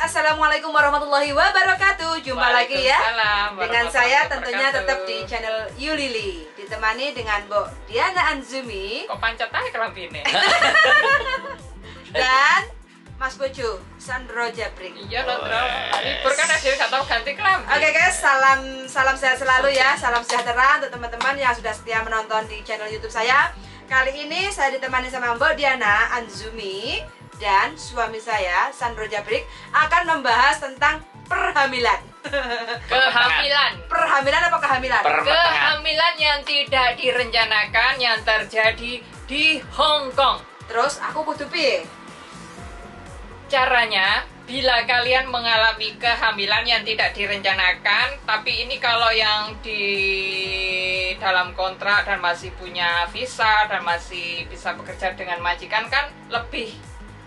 Assalamualaikum warahmatullahi wabarakatuh. Jumpa lagi ya dengan saya tentunya tetap di channel Yulili, ditemani dengan Mbok Diana Anzumi. Kok pancet aja kelampine. Dan Mas Bojo Sandro Jabrik. Iya loh, libur kan ada nggak tahu ganti kelambi. Oke guys, salam sehat selalu ya, salam sejahtera untuk teman-teman yang sudah setia menonton di channel YouTube saya. Kali ini saya ditemani sama Mbok Diana Anzumi dan suami saya Sandro Jabrik akan membahas tentang perhamilan. Perhamilan apa kehamilan? Kehamilan yang tidak direncanakan yang terjadi di Hong Kong. Terus aku kudu piye? Caranya, bila kalian mengalami kehamilan yang tidak direncanakan, tapi ini kalau yang di dalam kontrak dan masih punya visa dan masih bisa bekerja dengan majikan kan lebih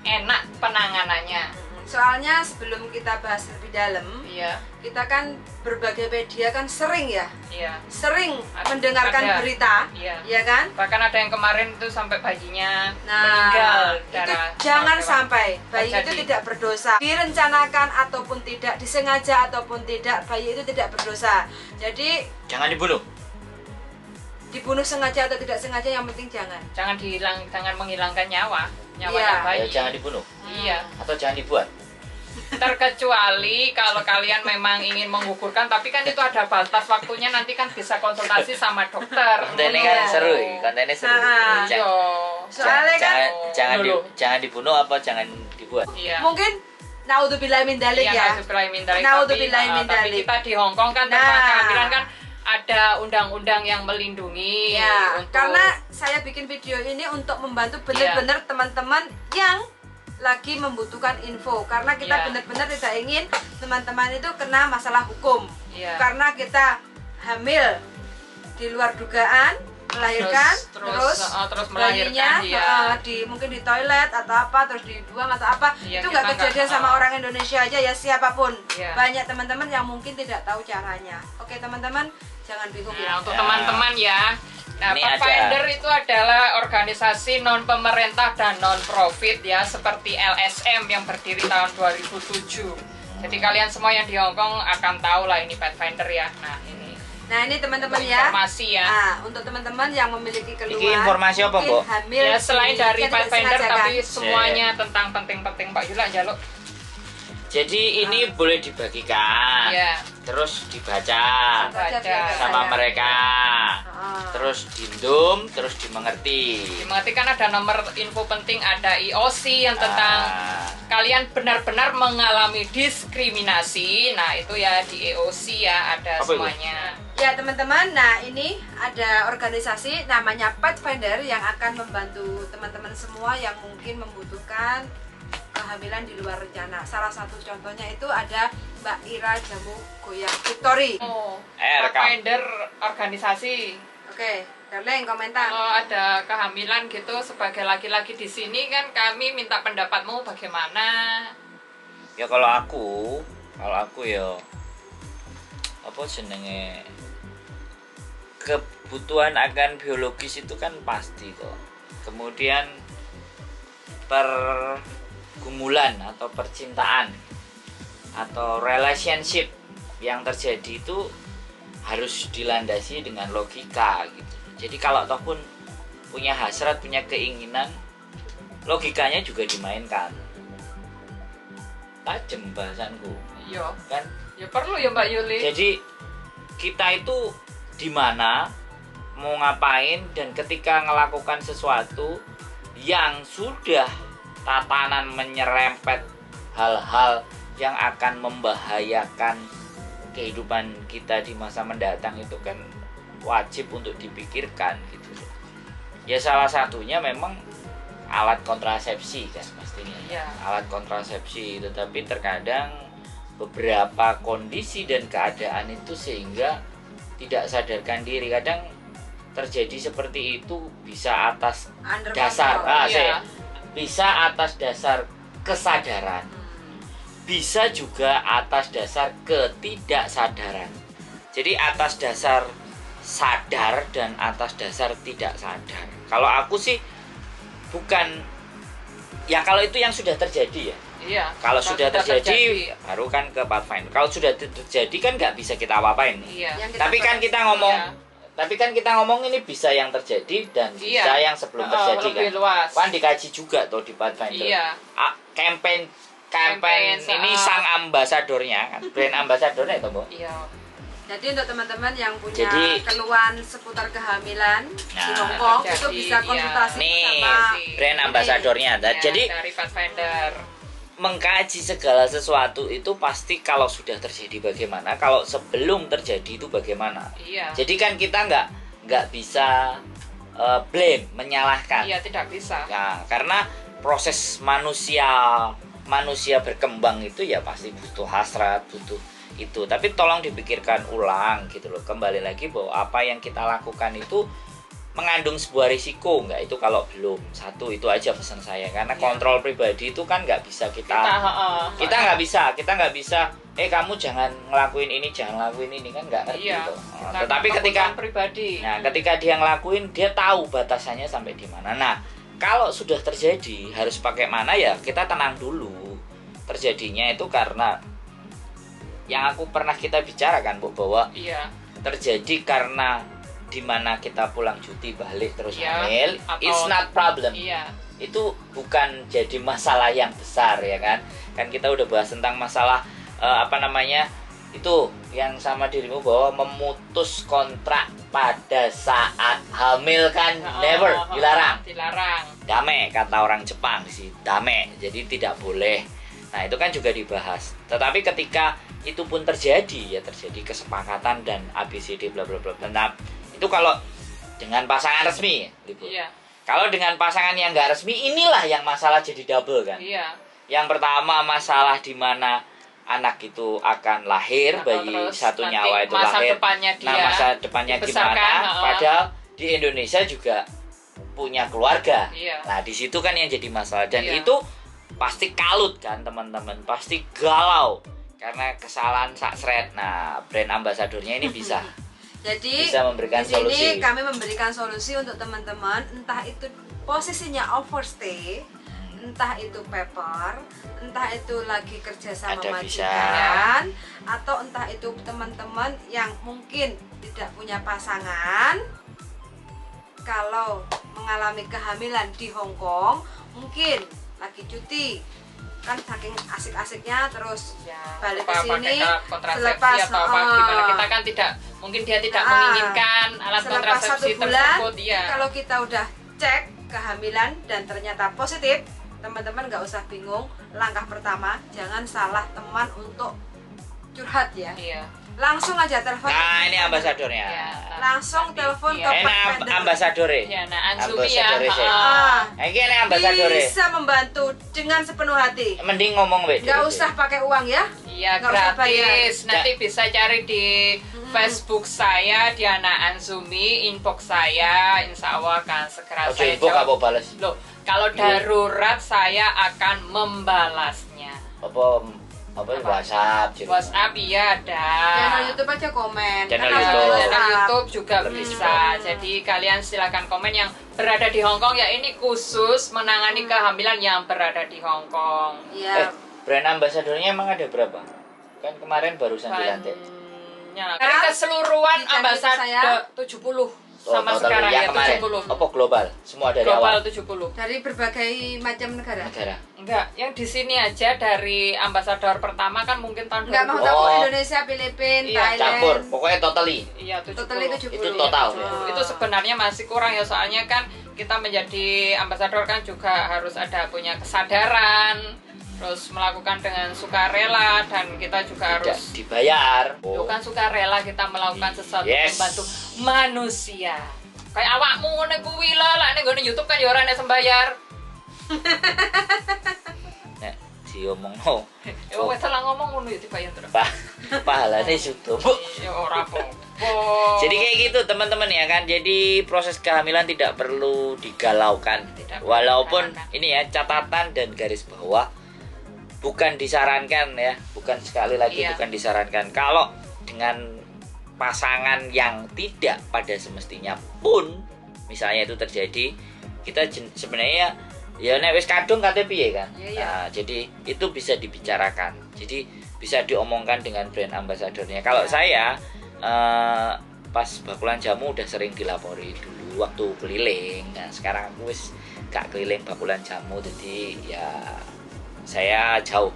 enak penanganannya. Soalnya sebelum kita bahas lebih dalam, Iya. kita kan berbagai media kan sering ya, sering Ada. mendengarkan berita, Iya. ya kan? Bahkan ada yang kemarin itu sampai bayinya Nah, meninggal itu darah. jangan hewan. sampai bayi itu Terjadi. tidak berdosa. Direncanakan ataupun tidak, disengaja ataupun tidak, bayi itu tidak berdosa. Jadi Jangan dibunuh. dibunuh sengaja atau tidak sengaja, yang penting jangan. Jangan menghilangkan nyawa Iya. bayi. Ya, jangan dibunuh. Iya. Atau jangan dibuat. Terkecuali kalau kalian memang ingin menggugurkan, tapi kan itu ada batas waktunya, nanti kan bisa konsultasi sama dokter. Kontennya kan seru, kontennya seru. Nah, Jangan- Iya. Soalnya kan jangan dibunuh apa jangan dibuat. Iya. mungkin naudzubillah min dzalik Iya, ya. naudzubillah min dzalik. Naudzubillah min Tapi dzalik. kita di Hong Kong kan tentang Nah. kehamilan kan ada undang-undang yang melindungi. Ya, untuk- karena saya bikin video ini untuk membantu benar-benar teman-teman yang lagi membutuhkan info, karena kita Iya. benar-benar tidak ingin teman-teman itu kena masalah hukum. Iya. Karena kita hamil di luar dugaan, melahirkan, terus melahirkan, bayinya mungkin di toilet atau apa, terus dibuang atau apa. Iya, Itu nggak kita kejadian nggak- sama orang Indonesia aja ya, siapapun. Iya. Banyak teman-teman yang mungkin tidak tahu caranya. Oke teman-teman, jangan bingung ya. Nah, untuk teman-teman ya. Nah, Ini Pathfinder itu adalah organisasi non pemerintah dan non profit ya, seperti LSM yang berdiri tahun 2007. Jadi kalian semua yang di Hong Kong akan tahu lah ini Pathfinder ya. Nah ini teman-teman Untuk ya. informasi ya. Nah, untuk teman-teman yang memiliki keluhan. Ini informasi apa, mungkin Mbok? hamil Ya selain dari yang tidak Pathfinder disengaja, tapi kan? semuanya tentang penting-penting Pak Yula jaluk. Jadi ini boleh dibagikan. Iya. Terus dibaca Baca. sama Saya. mereka. Ah. Terus dindum, terus dimengerti. Dimengerti kan ada nomor info penting, ada IOC yang tentang kalian benar-benar mengalami diskriminasi. Nah itu ya di IOC ya ada Apa itu? semuanya. Ya teman-teman, nah ini ada organisasi namanya Pathfinder yang akan membantu teman-teman semua yang mungkin membutuhkan kehamilan di luar rencana. Salah satu contohnya itu ada Mbak Ira Jamu Goyang Victory. Oh, RK. Pathfinder organisasi. Oke, darling komentar. Kalau ada kehamilan gitu sebagai laki-laki di sini kan kami minta pendapatmu bagaimana? Ya kalau aku ya apa jenenge, kebutuhan akan biologis itu kan pasti kok. Kemudian pergumulan atau percintaan atau relationship yang terjadi itu harus dilandasi dengan logika gitu. Jadi kalau toh pun punya hasrat, punya keinginan, logikanya juga dimainkan. Tajem bahasanku, Iya, kan? ya perlu ya Mbak Yuli. Jadi kita itu di mana mau ngapain, dan ketika melakukan sesuatu yang sudah tatanan menyerempet hal-hal yang akan membahayakan kehidupan kita di masa mendatang, itu kan wajib untuk dipikirkan gitu. Ya salah satunya memang alat kontrasepsi kan pastinya. Iya. Alat kontrasepsi, tetapi terkadang beberapa kondisi dan keadaan itu sehingga tidak sadarkan diri. Kadang terjadi seperti itu bisa atas Under dasar control. Iya. bisa atas dasar kesadaran, bisa juga atas dasar ketidaksadaran. Jadi atas dasar sadar dan atas dasar tidak sadar. Kalau aku sih bukan, ya kalau itu yang sudah terjadi ya, Iya. Kalau sudah terjadi baru kan ke Pathfinder. Kalau sudah terjadi kan nggak bisa kita apa-apain. Iya. Tapi kan kita ngomong Tapi kan kita ngomong ini bisa yang terjadi dan bisa yang sebelum terjadi lebih kan. luas. Kan dikaji juga tuh di Pathfinder. Iya. Campaign Campaign, ini sang ambasadornya kan, brand ambasadornya itu, Bu. Iya. Jadi untuk teman-teman yang punya Jadi, keluhan seputar kehamilan di Nah, Hongkong itu jadi, bisa konsultasi Nih, sama brand ambasadornya. Ya, Jadi dari Pathfinder. mengkaji segala sesuatu itu pasti kalau sudah terjadi bagaimana, kalau sebelum terjadi itu bagaimana. Iya. Jadi kan kita nggak bisa blame, menyalahkan. Iya, tidak bisa. Nah, karena proses manusia berkembang itu ya pasti butuh hasrat, butuh itu. Tapi tolong dipikirkan ulang gitu loh. Kembali lagi bahwa apa yang kita lakukan itu mengandung sebuah risiko nggak, itu kalau belum. Satu itu aja pesan saya, karena kontrol pribadi itu kan nggak bisa kita nggak bisa kamu jangan ngelakuin ini, jangan ngelakuin ini, kan nggak ngerti Iya. gitu. Tetapi ketika pribadi. Nah, ketika dia ngelakuin, dia tahu batasannya sampai di mana. Nah, kalau sudah terjadi harus pakai mana ya, kita tenang dulu. Terjadinya itu karena yang aku pernah kita bicarakan, Bu, bahwa Iya. terjadi karena dimana kita pulang cuti balik terus Iya, hamil, atau- it's not problem. Iya. Itu bukan jadi masalah yang besar ya kan. Kan kita udah bahas tentang masalah itu yang sama dirimu, bahwa memutus kontrak pada saat hamil kan never, dilarang. Dilarang. Dame kata orang Jepang sih, dame. Jadi tidak boleh. Nah, itu kan juga dibahas. Tetapi ketika itu pun terjadi, ya terjadi kesepakatan dan ABCD bla bla bla. Nah, itu kalau dengan pasangan resmi, Ibu. Iya. Kalau dengan pasangan yang nggak resmi, inilah yang masalah jadi double kan. Iya. Yang pertama masalah di mana anak itu akan lahir, bayi Terus satu nanti nyawa itu masa lahir. depannya dia Nah, masa depannya dibesarkan, gimana? Padahal di Indonesia juga punya keluarga. Iya. Nah, di situ kan yang jadi masalah, dan Iya. itu pasti kalut kan teman-teman, pasti galau karena kesalahan saksret. Nah, brand ambasadornya ini bisa Jadi bisa memberikan di sini solusi. kami memberikan solusi untuk teman-teman, entah itu posisinya overstay, entah itu paper, entah itu lagi kerja sama Ada bisa. majikan, atau entah itu teman-teman yang mungkin tidak punya pasangan. Kalau mengalami kehamilan di Hong Kong, mungkin lagi cuti, kan saking asik-asiknya terus balik ke sini selepas atau apa gimana, kita kan tidak mungkin dia tidak menginginkan alat selepas kontrasepsi 1 bulan, tersebut ya. kalau kita udah cek kehamilan dan ternyata positif, teman-teman nggak usah bingung. Langkah pertama, jangan salah teman untuk curhat ya. Iya. Langsung aja telepon. Nah, ini ambasadornya. Ya, Langsung telepon ke Ini Pathfinder. ambasadore. Ya, nah Anzumi ya. Ambasadore sih. Nah, ini ambasadore. Bisa membantu dengan sepenuh hati. Mending ngomong be. Nggak usah pakai uang ya. Iya, Nggak usah gratis. Nanti bisa cari di Facebook saya, Diana Anzumi, inbox saya, insya Allah akan segera Oke, saya ibu jawab. apa balas? Loh, kalau darurat saya akan membalasnya. Apa WhatsApp? gitu. WhatsApp iya ada. Channel YouTube aja komen. Channel Karena YouTube. ada Channel WhatsApp. YouTube juga Lebih bisa. Jadi kalian silakan komen yang berada di Hong Kong ya, ini khusus menangani kehamilan yang berada di Hong Kong. Iya. Brand ambasadornya emang ada berapa? Kan kemarin barusan dilantik. Dari keseluruhan Di channel ambasador saya 70 Oh, sama total sekarang yang ya kemarin. 70. Apa global? Semua dari Global awal 70. Dari berbagai macam negara. negara. Enggak, yang di sini aja dari ambasador pertama kan mungkin tahun Enggak mau 2000. tahu Oh. Indonesia, Filipina, Iya, Thailand. Campur, pokoknya totally. Iya, 70. Totally 70. Itu total. Itu sebenarnya masih kurang ya, soalnya kan kita menjadi ambasador kan juga harus ada punya kesadaran, terus melakukan dengan sukarela, dan kita juga Tidak harus dibayar. bukan sukarela, kita melakukan sesuatu Yes. membantu manusia. Kayak awakmu ngene kuwi lah ning nggone YouTube kan ya ora nek sembayar. Nek diomongno. Ya wis salah ngomong ngono ya dibayar terus. Pahalane sudah, Bu. Ya ora apa-apa. Jadi kayak gitu teman-teman ya kan. Jadi proses kehamilan tidak perlu digalaukan. Tidak perlu Walaupun digalaukan. ini ya catatan dan garis bawah, bukan disarankan ya, bukan sekali lagi Iya. bukan disarankan. Kalau dengan pasangan yang tidak pada semestinya pun misalnya itu terjadi, kita sebenarnya Ya nek wis kadung kate piye kan. Iya. Nah, jadi itu bisa dibicarakan. Jadi bisa diomongkan dengan brand ambasadornya. Kalau saya pas bakulan jamu udah sering dilapori dulu waktu keliling. Nah, sekarang aku wis gak keliling bakulan jamu, jadi ya saya jauh.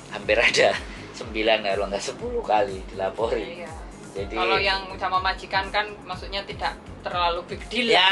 Hampir ada 9 kalau nggak 10 kali dilapori. Iya. Jadi kalau yang sama majikan kan maksudnya tidak terlalu big deal. ya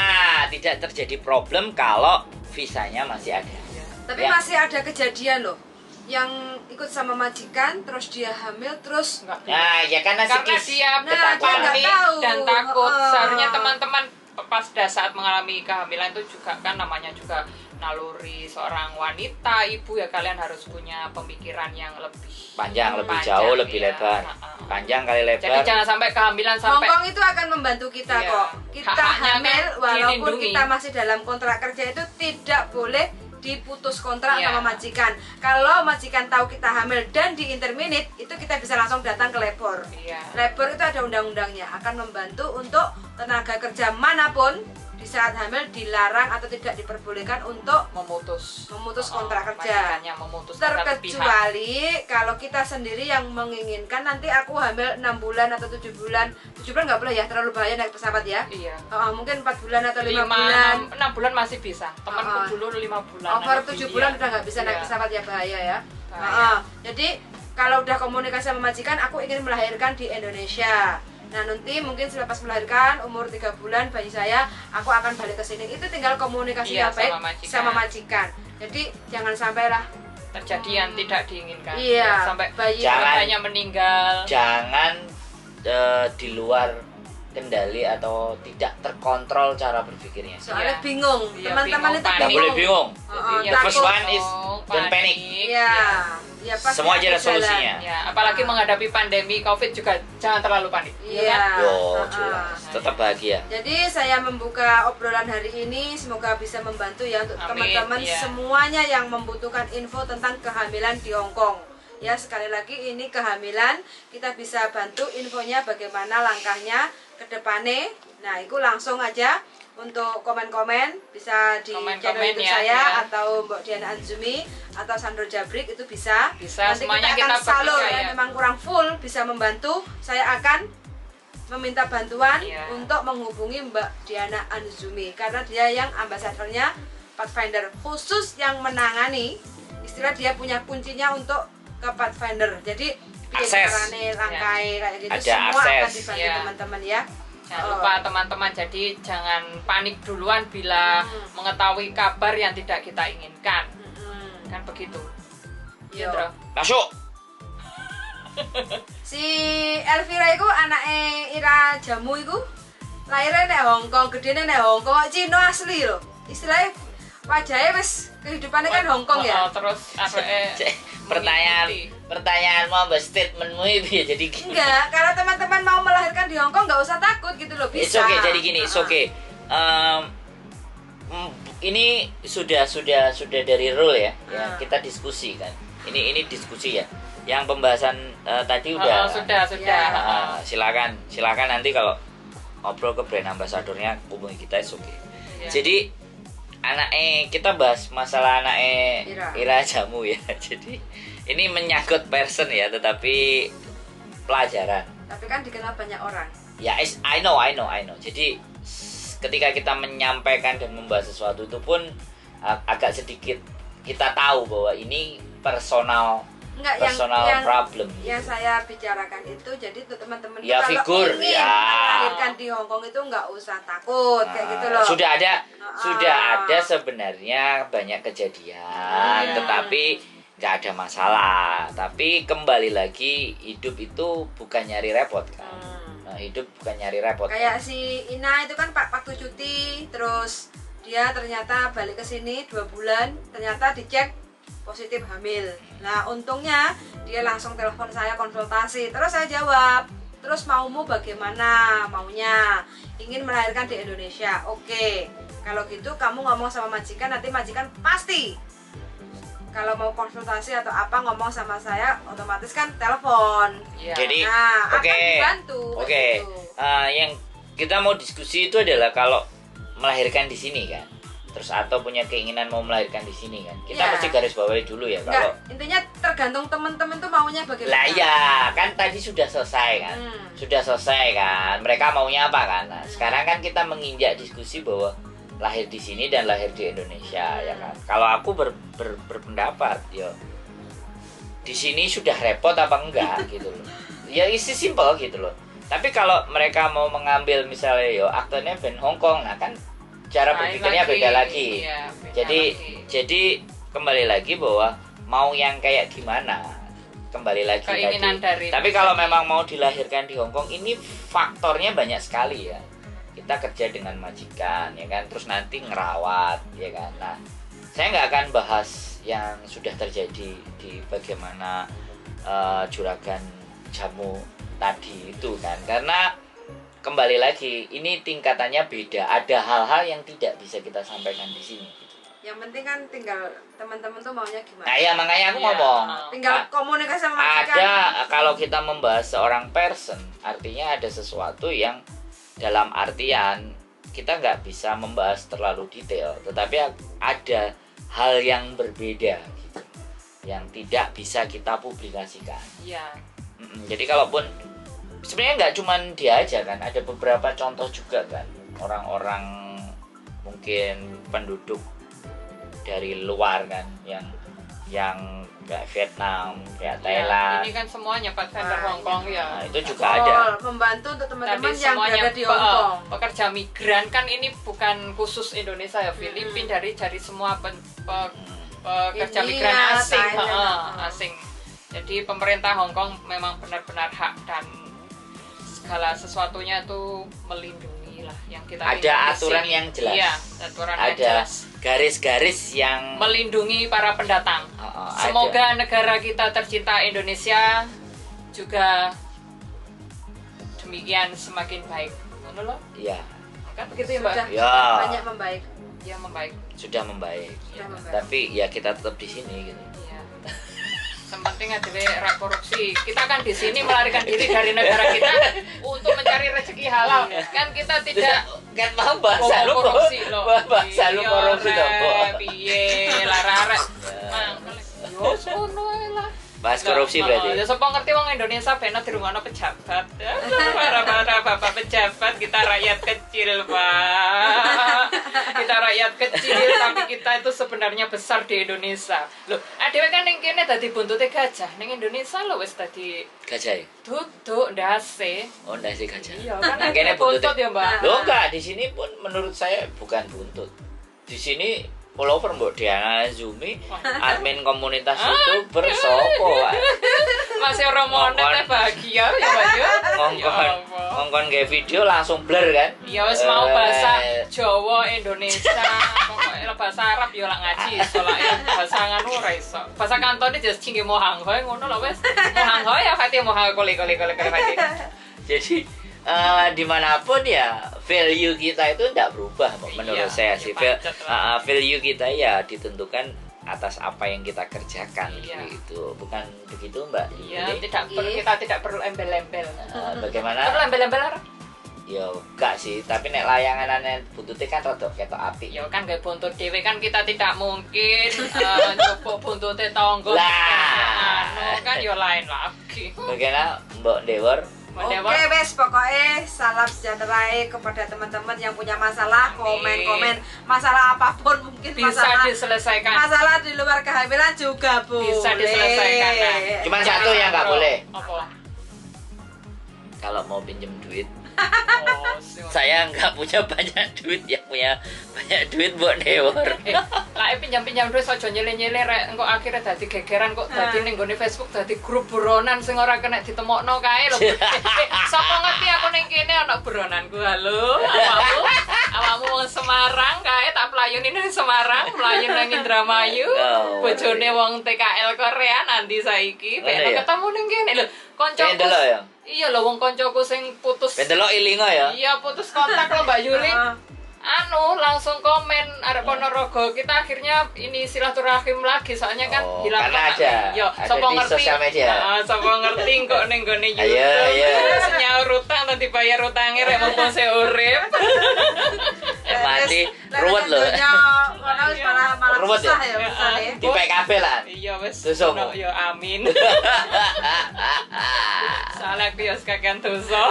tidak terjadi problem kalau visanya masih ada. Tapi Ya. masih ada kejadian loh yang ikut sama majikan terus dia hamil terus Enggak. Nah, ya karena Karena psikis dia Nah, dia nggak panik tahu. dan takut. Seharusnya Heeh. teman-teman pada saat mengalami kehamilan itu juga kan namanya juga naluri seorang wanita, ibu ya, kalian harus punya pemikiran yang lebih panjang, lebih panjang, jauh, lebih iya. lebar. Heeh. Panjang kali lebar. Jadi jangan sampai kehamilan sampai Hongkong itu akan membantu kita Iya. kok. Kita Hak-haknya hamil kan walaupun dilindungi. kita masih dalam kontrak kerja itu tidak boleh diputus kontrak Iya. sama majikan. Kalau majikan tahu kita hamil dan di interminate, itu kita bisa langsung datang ke labor. Iya. Labor itu ada undang-undangnya, akan membantu untuk tenaga kerja manapun di saat hamil dilarang atau tidak diperbolehkan untuk memutus kontrak kerja. majikannya memutus satu pihak. Terkecuali kalau kita sendiri yang menginginkan nanti aku hamil 6 bulan atau 7 bulan. 7 bulan nggak boleh ya, terlalu bahaya naik pesawat ya. Iya. Mungkin 4 bulan atau 5 bulan. 6 bulan masih bisa. Temanku dulu 5 bulan. Over 7 bulan udah nggak bisa naik pesawat ya, bahaya ya. Jadi kalau udah komunikasi sama majikan, aku ingin melahirkan di Indonesia. Nah nanti mungkin selepas melahirkan umur 3 bulan bayi saya, aku akan balik ke sini. Itu tinggal komunikasi Iya, yang baik sama majikan. sama majikan. Jadi jangan sampai lah. terjadi yang tidak diinginkan. Iya, Sampai bayi Jangan. banyak meninggal. Jangan di luar kendali atau tidak terkontrol cara berpikirnya. soalnya Iya. bingung. Iya, Teman-teman bingung, itu panik. Nggak boleh bingung. Jadi, The first takut. one is don't panic. Iya, ya pasti Semua aja ada jalan. solusinya. Ya, apalagi menghadapi pandemi COVID juga jangan terlalu panik. Iya. Yo, Heeh. jelas. Tetap bahagia. Jadi saya membuka obrolan hari ini, semoga bisa membantu ya untuk Amin, teman-teman iya. semuanya yang membutuhkan info tentang kehamilan di Hong Kong. Ya, sekali lagi ini kehamilan, kita bisa bantu infonya bagaimana langkahnya ke depannya. Nah, itu langsung aja untuk komen-komen bisa di Komen-komen channel YouTube ya, saya ya. atau Mbak Diana Anzumi atau Sandro Jabrik itu bisa. Bisa, Nanti semuanya kita akan kita salur bertiga, ya, ya. memang kurang full bisa membantu. Saya akan meminta bantuan Iya. untuk menghubungi Mbak Diana Anzumi karena dia yang ambasadornya Pathfinder khusus yang menangani, istilah dia punya kuncinya untuk ke Pathfinder. Jadi Akses. carane langkai kayak gitu Ada semua akan akses. dibantu Iya. teman-teman ya. Jangan lupa teman-teman, jadi jangan panik duluan bila mengetahui kabar yang tidak kita inginkan. Kan begitu. Yo. Indra. Masuk. Si Elvira itu anaknya Ira Jamu itu lahirnya nek Hongkong, gedene nek Hongkong, Cina asli loh. Istilahnya wajahnya wis kehidupannya kan Hongkong ya. Terus Pertanyaan mau statementmu itu ya jadi gini. Enggak, kalau teman-teman mau melahirkan di Hongkong nggak usah takut gitu loh, It's bisa. okay, jadi gini, it's okay. Ini sudah dari rule ya, ya kita diskusi kan. Ini diskusi ya. Yang pembahasan tadi udah. sudah. Ya. Silakan nanti kalau ngobrol ke brand ambasadornya hubungi kita, it's okay. Iya. Jadi anaknya kita bahas masalah anaknya Ira Jamu ya. Jadi ini menyangkut person ya, tetapi pelajaran. Tapi kan dikenal banyak orang. Ya, I know. Jadi ketika kita menyampaikan dan membahas sesuatu itu pun agak sedikit kita tahu bahwa ini personal Enggak, problem. Yang saya bicarakan itu jadi untuk teman-teman Ya, kalau figur, ingin ya. melahirkan di Hongkong itu nggak usah takut kayak gitu loh. Sudah ada sebenarnya banyak kejadian, tetapi nggak ada masalah. Tapi kembali lagi hidup itu bukan nyari repot kan. Nah, hidup bukan nyari repot. Kayak si Ina itu kan waktu cuti, terus dia ternyata balik ke sini 2 bulan, ternyata dicek positif hamil. Nah untungnya dia langsung telepon saya konsultasi, terus saya jawab, terus maumu bagaimana, maunya ingin melahirkan di Indonesia. Oke, kalau gitu kamu ngomong sama majikan, nanti majikan pasti kalau mau konsultasi atau apa ngomong sama saya, otomatis kan telepon. Iya. Jadi Nah, akan oke. dibantu. Oke. gitu. Yang kita mau diskusi itu adalah kalau melahirkan di sini kan. terus atau punya keinginan mau melahirkan di sini kan, kita Ya. mesti garis bawahi dulu ya Enggak, kalau intinya tergantung teman-teman tuh maunya bagaimana. lah ya kan tadi sudah selesai kan, sudah selesai kan, mereka maunya apa kan. Nah, sekarang kan kita menginjak diskusi bahwa lahir di sini dan lahir di Indonesia ya kan. Kalau aku berpendapat ya di sini sudah repot apa enggak gitu loh. Ya isi simple gitu loh. Tapi kalau mereka mau mengambil misalnya yo aktornya band Hong Kong, nah kan cara berpikirnya beda lagi. Iya, beda Jadi lagi. jadi kembali lagi bahwa mau yang kayak gimana, kembali lagi Keinginan tadi. dari Tapi kalau memang mau dilahirkan di Hong Kong, ini faktornya banyak sekali ya. Kita kerja dengan majikan ya kan, terus nanti ngerawat ya kan. Nah, saya nggak akan bahas yang sudah terjadi di bagaimana juragan jamu tadi itu kan, karena kembali lagi ini tingkatannya beda. Ada hal-hal yang tidak bisa kita sampaikan di sini. Yang penting kan tinggal teman-teman tuh maunya gimana. Nah ya makanya aku Iya. ngomong. Tinggal komunikasi sama majikan. Ada kalau kita membahas seorang person, artinya ada sesuatu yang dalam artian kita nggak bisa membahas terlalu detail, tetapi ada hal yang berbeda gitu, yang tidak bisa kita publikasikan. Iya. Jadi kalaupun sebenarnya nggak cuman dia aja kan, ada beberapa contoh juga kan, orang-orang mungkin penduduk dari luar kan, yang kayak Vietnam, kayak Thailand. Ini kan semuanya Pak vendor Hong Kong ya. Nah, itu juga ada. Membantu untuk teman-teman Tapi yang semuanya berada di Hong Kong. pekerja migran kan ini bukan khusus Indonesia ya, Filipina dari semua pekerja India, migran asing, Thailand. asing. Jadi pemerintah Hong Kong memang benar-benar hak dan segala sesuatunya itu melindungi lah yang kita Ada miliki di aturan sini. yang jelas. Iya, aturan yang Ada jelas. garis-garis yang Melindungi para pendatang. ada. Semoga negara kita tercinta Indonesia juga demikian semakin baik. Ngono loh. Iya, Kan begitu ya, Mbak? Sudah Ya. banyak membaik. Ya membaik. sudah membaik. Sudah membaik. Tapi ya kita tetap di sini gitu. Iya. Sementing ada korupsi. Kita kan di sini melarikan diri dari negara kita untuk mencari rezeki halal. Kan kita tidak Kan mau bahasa lu korupsi loh. bahasa lu korupsi Iya, dong. Rek, piye larare. Yo sono ae lah. Bahas korupsi Lah, berarti. Ya sapa ngerti wong Indonesia bena dirungokno pejabat. Para Bapak pejabat, kita rakyat kecil, Pak. Kita rakyat kecil tapi kita itu sebenarnya besar di Indonesia. Loh, adewe kan ning kene dadi buntute gajah, ning Indonesia lho wis dadi Gajah. duduk ndase. Oh, nasi gajah. Iya, kan Nah, kene kene buntut buntut ya, Mbak. Loh enggak, di sini pun menurut saya bukan buntut. Di sini follower Mbok Diana Zumi, admin komunitas YouTuber sopo wae. Masih orang monet bahagia ya, Mbak. Ya. Ngongkon nge video langsung blur kan. Ya wis mau bahasa Jawa, Indonesia, pokoknya bahasa Arab ya lak ngaji iso lah ya. Bahasa nganu ora iso. Bahasa kantone jas cingge mohang hoe ngono lho wis. Mohang hoe ya Fatih mohang koli Fatih. Jadi dimanapun ya value kita itu tidak berubah menurut saya sih. pancet lah. Value kita ya ditentukan atas apa yang kita kerjakan Iya. gitu, bukan begitu Mbak? Iya, Jadi, kita tidak perlu embel-embel. bagaimana? Perlu embel-embel ora? Ya enggak sih, tapi nek layanganane buntutnya kan rada ketok api. Ya kan gak buntut dhewe kan kita tidak mungkin njupuk buntute tangga. Lah. Anu kan ya lain lagi. Bagaimana Mbak Dewar? Oke wes, pokoknya salam sejahtera kepada teman-teman yang punya masalah, komen-komen masalah apapun, mungkin Bisa masalah diselesaikan. masalah di luar kehamilan juga boleh. Bisa diselesaikan, nah. Cuman satu yang nggak boleh. Apa? Kalau mau pinjem duit, Oh, siap. saya nggak punya banyak duit, yang punya banyak duit Mbak Dewar. Lah pinjam-pinjam duit aja nyele-nyele rek engko akhirnya dadi gegeran kok dadi ning gone Facebook dadi grup buronan sing ora kena ditemokno kae lho. Sapa ngerti aku ning kene ana buronanku. Halo, awakmu wong Semarang kae tak playuni ning Semarang, mlayu nang Indramayu. Oh, Bojone wong TKL Korea nanti saiki Mana ya? ketemu ning kene lho. Koncoku. Pengen delok ya? Iya lho wong koncoku sing putus. Pendelok ilingo ya? Iya putus kontak lho Mbak Yuli. Anu langsung komen arep Ponorogo, kita akhirnya ini silaturahim lagi soalnya kan Oh, hilang karena kontak. ada sapa di ngerti sosial media. sapa ngerti kok ning gone YouTube Ayo. senyaur utang nanti bayar utangnya rek mumpung se urip mati ruwet lho. Karena wis malah Ruwet susah ya? ya urusane. Di PKB lah. Iya wis. Dosa Ono, mu. ya amin. Salah aku ya kakean dosa.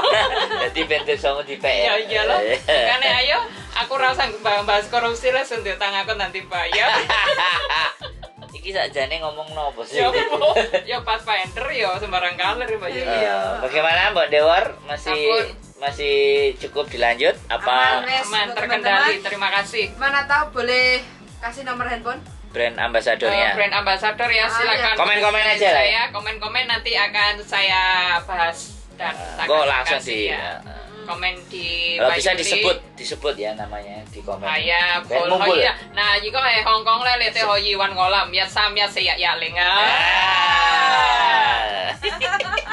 Jadi ben dosamu di PK. Ya iya loh. Makane ayo aku ra usah bahas korupsi lah sendiri tanganku nanti bayar. Iki sakjane ngomong nopo sih? Ya apa? Ya Pathfinder ya sembarang kaler Mbak Yuni. Bagaimana Mbak Dewar? Ampun. Masih cukup dilanjut apa Aman, wes, Aman, untuk terkendali. teman-teman. Terima kasih. Mana tahu boleh kasih nomor handphone? brand ambasadornya? Brand ambassador ya, silakan. Komen-komen aja lah ya. Saya komen-komen nanti akan saya bahas dan Kok langsung di komen di kalau bisa Bayuli. disebut ya namanya di komen. Aya Ben bol mumpul. hoyi. Nah, jika Hong Kong le lete hoyi wan ngolam ya samya saya ya lenga.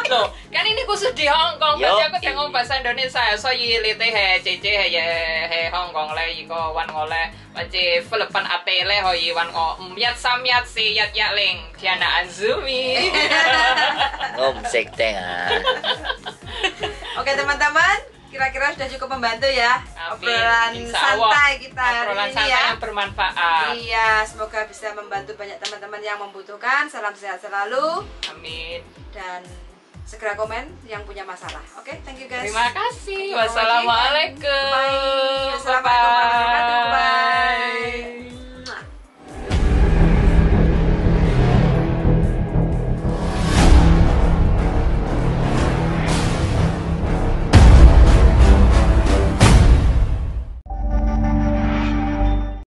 Loh, kan ini khusus di Hong Kong, Yo, berarti aku udah ngomong bahasa Indonesia. So yi lete he cece he Hong Kong le iko wan ngole. Baca Filipan atele hoyi wan ngo. Yat samyat si yat ya leng. Diana Azumi. Sekteng. Oke teman-teman, kira-kira sudah cukup membantu ya. Amin. Obrolan Insya Allah. santai kita hari Obrolan ini santai ya. yang bermanfaat. Iya, semoga bisa membantu banyak teman-teman yang membutuhkan. Salam sehat selalu Amin. dan segera komen yang punya masalah. Oke, thank you guys. Terima kasih. Terima kasih. Wassalamualaikum. Bye. Wassalamualaikum warahmatullahi wabarakatuh. Bye.